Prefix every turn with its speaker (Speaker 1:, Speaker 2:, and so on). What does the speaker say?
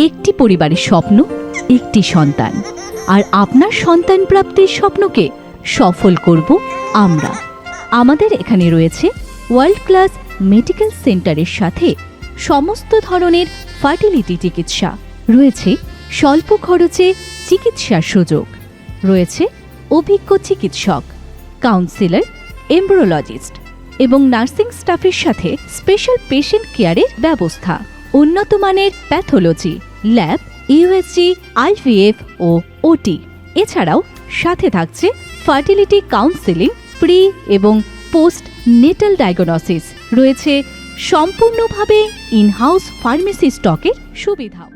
Speaker 1: একটি পরিবারের স্বপ্ন একটি সন্তান, আর আপনার সন্তান প্রাপ্তির স্বপ্নকে সফল করব আমরা। আমাদের এখানে রয়েছে ওয়ার্ল্ড ক্লাস মেডিকেল সেন্টারের সাথে সমস্ত ধরনের ফার্টিলিটি চিকিৎসা, রয়েছে স্বল্প খরচে চিকিৎসার সুযোগ, রয়েছে অভিজ্ঞ চিকিৎসক, কাউন্সিলর, এমব্রিওলজিস্ট এবং নার্সিং স্টাফের সাথে স্পেশাল পেশেন্ট কেয়ারের ব্যবস্থা, উন্নত মানের প্যাথোলজি, ল্যাব, ইউএসজি, আইভিএফ ও ওটি। এছাড়াও সাথে থাকছে ফার্টিলিটি কাউন্সেলিং, প্রি এবং পোস্ট নেটাল ডায়াগনোসিস, রয়েছে সম্পূর্ণভাবে ইনহাউস ফার্মেসি স্টকের সুবিধাও।